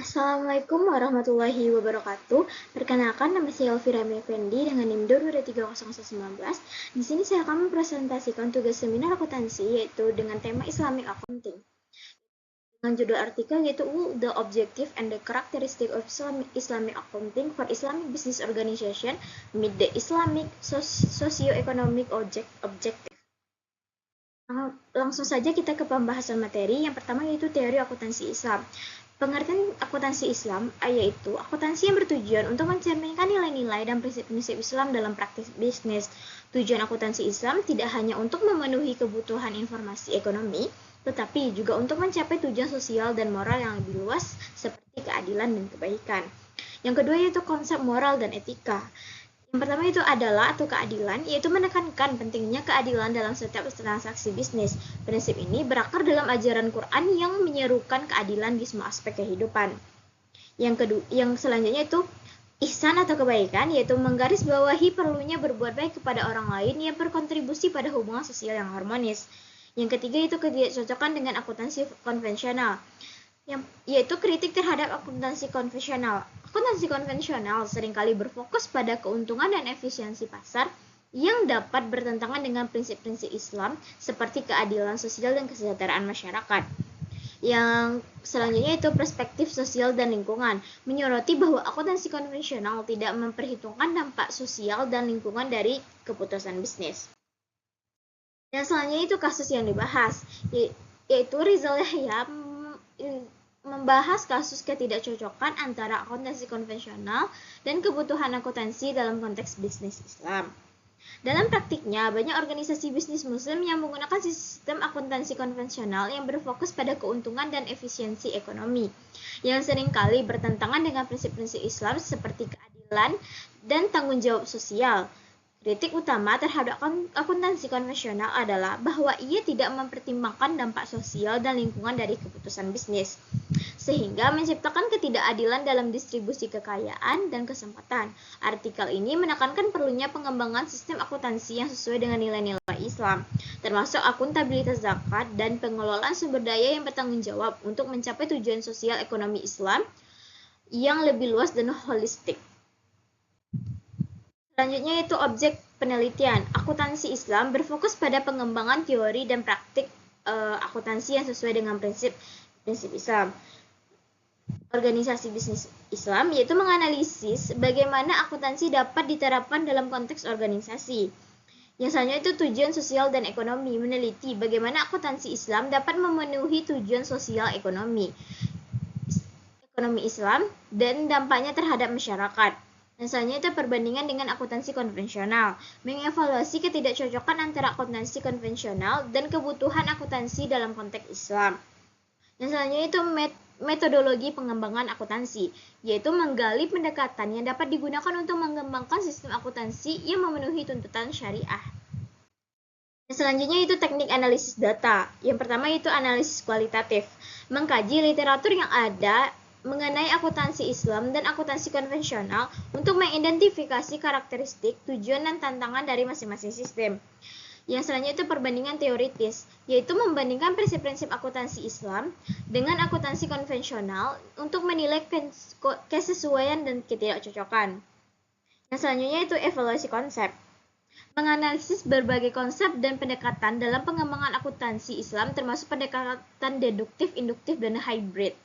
Assalamualaikum warahmatullahi wabarakatuh. Perkenalkan, nama saya Elvira Effendi dengan NIM 2230019. Di sini saya akan mempresentasikan tugas seminar akuntansi yaitu dengan tema Islamic Accounting. Dengan judul artikel yaitu The Objective and the Characteristic of Islamic Accounting for Islamic Business Organization Meet the Islamic Socio-Economic Objective. Langsung saja kita ke pembahasan materi. Yang pertama yaitu teori akuntansi Islam. Pengertian akuntansi Islam yaitu akuntansi yang bertujuan untuk mencerminkan nilai-nilai dan prinsip-prinsip Islam dalam praktik bisnis. Tujuan akuntansi Islam tidak hanya untuk memenuhi kebutuhan informasi ekonomi, tetapi juga untuk mencapai tujuan sosial dan moral yang lebih luas seperti keadilan dan kebaikan. Yang kedua yaitu konsep moral dan etika. Yang pertama itu adalah atau keadilan, yaitu menekankan pentingnya keadilan dalam setiap transaksi bisnis. Prinsip ini berakar dalam ajaran Quran yang menyerukan keadilan di semua aspek kehidupan. Yang selanjutnya itu ihsan atau kebaikan, yaitu menggarisbawahi perlunya berbuat baik kepada orang lain yang berkontribusi pada hubungan sosial yang harmonis. Yang ketiga itu ketidakcocokan dengan akuntansi konvensional, yaitu kritik terhadap akuntansi konvensional. Akuntansi konvensional seringkali berfokus pada keuntungan dan efisiensi pasar yang dapat bertentangan dengan prinsip-prinsip Islam seperti keadilan sosial dan kesejahteraan masyarakat. Yang selanjutnya itu perspektif sosial dan lingkungan, menyoroti bahwa akuntansi konvensional tidak memperhitungkan dampak sosial dan lingkungan dari keputusan bisnis. Dan selanjutnya itu kasus yang dibahas, yaitu Rizal Yahya membahas kasus ketidakcocokan antara akuntansi konvensional dan kebutuhan akuntansi dalam konteks bisnis Islam. Dalam praktiknya, banyak organisasi bisnis muslim yang menggunakan sistem akuntansi konvensional yang berfokus pada keuntungan dan efisiensi ekonomi, yang seringkali bertentangan dengan prinsip-prinsip Islam seperti keadilan dan tanggung jawab sosial. Kritik utama terhadap akuntansi konvensional adalah bahwa ia tidak mempertimbangkan dampak sosial dan lingkungan dari keputusan bisnis, sehingga menciptakan ketidakadilan dalam distribusi kekayaan dan kesempatan. Artikel ini menekankan perlunya pengembangan sistem akuntansi yang sesuai dengan nilai-nilai Islam, termasuk akuntabilitas zakat dan pengelolaan sumber daya yang bertanggung jawab untuk mencapai tujuan sosial ekonomi Islam yang lebih luas dan holistik. Selanjutnya itu objek penelitian. Akuntansi Islam berfokus pada pengembangan teori dan praktik akuntansi yang sesuai dengan prinsip Islam. Organisasi bisnis Islam yaitu menganalisis bagaimana akuntansi dapat diterapkan dalam konteks organisasi. Yang selanjutnya itu tujuan sosial dan ekonomi, meneliti bagaimana akuntansi Islam dapat memenuhi tujuan sosial ekonomi Islam dan dampaknya terhadap masyarakat. Dan selanjutnya itu perbandingan dengan akuntansi konvensional, mengevaluasi ketidakcocokan antara akuntansi konvensional dan kebutuhan akuntansi dalam konteks Islam. Dan selanjutnya itu metodologi pengembangan akuntansi, yaitu menggali pendekatan yang dapat digunakan untuk mengembangkan sistem akuntansi yang memenuhi tuntutan syariah. Dan selanjutnya itu teknik analisis data. Yang pertama itu analisis kualitatif, mengkaji literatur yang ada mengenai akuntansi Islam dan akuntansi konvensional untuk mengidentifikasi karakteristik, tujuan, dan tantangan dari masing-masing sistem. Yang selanjutnya itu perbandingan teoritis, yaitu membandingkan prinsip-prinsip akuntansi Islam dengan akuntansi konvensional untuk menilai kesesuaian dan ketidakcocokan. Yang selanjutnya itu evaluasi konsep, menganalisis berbagai konsep dan pendekatan dalam pengembangan akuntansi Islam termasuk pendekatan deduktif, induktif, dan hybrid.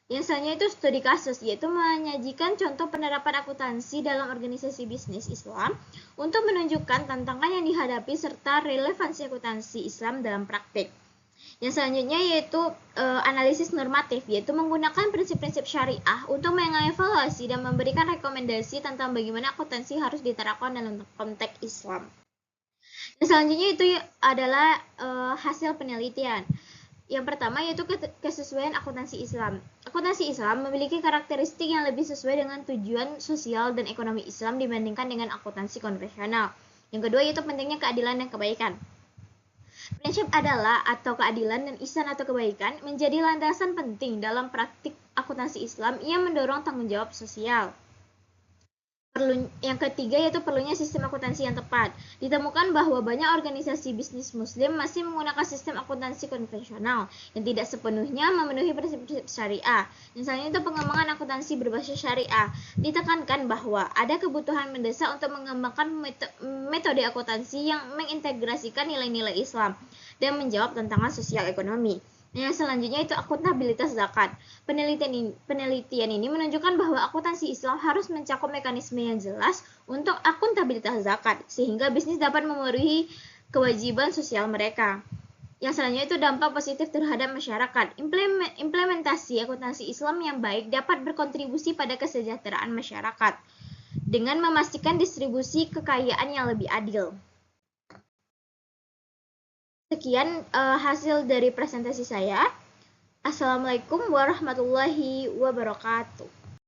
Yang selanjutnya itu studi kasus, yaitu menyajikan contoh penerapan akuntansi dalam organisasi bisnis Islam untuk menunjukkan tantangan yang dihadapi serta relevansi akuntansi Islam dalam praktik. Yang selanjutnya yaitu analisis normatif, yaitu menggunakan prinsip-prinsip syariah untuk mengevaluasi dan memberikan rekomendasi tentang bagaimana akuntansi harus diterapkan dalam konteks Islam. Yang selanjutnya itu adalah hasil penelitian. Yang pertama yaitu kesesuaian akuntansi Islam. Akuntansi Islam memiliki karakteristik yang lebih sesuai dengan tujuan sosial dan ekonomi Islam dibandingkan dengan akuntansi konvensional. Yang kedua yaitu pentingnya keadilan dan kebaikan. Prinsip adalah atau keadilan dan ihsan atau kebaikan menjadi landasan penting dalam praktik akuntansi Islam yang mendorong tanggung jawab sosial. Yang ketiga yaitu perlunya sistem akuntansi yang tepat. Ditemukan bahwa banyak organisasi bisnis muslim masih menggunakan sistem akuntansi konvensional yang tidak sepenuhnya memenuhi prinsip-prinsip syariah. Misalnya itu pengembangan akuntansi berbasis syariah. Ditekankan bahwa ada kebutuhan mendesak untuk mengembangkan metode akuntansi yang mengintegrasikan nilai-nilai Islam dan menjawab tantangan sosial ekonomi. Yang selanjutnya itu akuntabilitas zakat. Penelitian ini menunjukkan bahwa akuntansi Islam harus mencakup mekanisme yang jelas untuk akuntabilitas zakat, sehingga bisnis dapat memenuhi kewajiban sosial mereka. Yang selanjutnya itu dampak positif terhadap masyarakat. Implementasi akuntansi Islam yang baik dapat berkontribusi pada kesejahteraan masyarakat dengan memastikan distribusi kekayaan yang lebih adil. Sekian hasil dari presentasi saya. Assalamualaikum warahmatullahi wabarakatuh.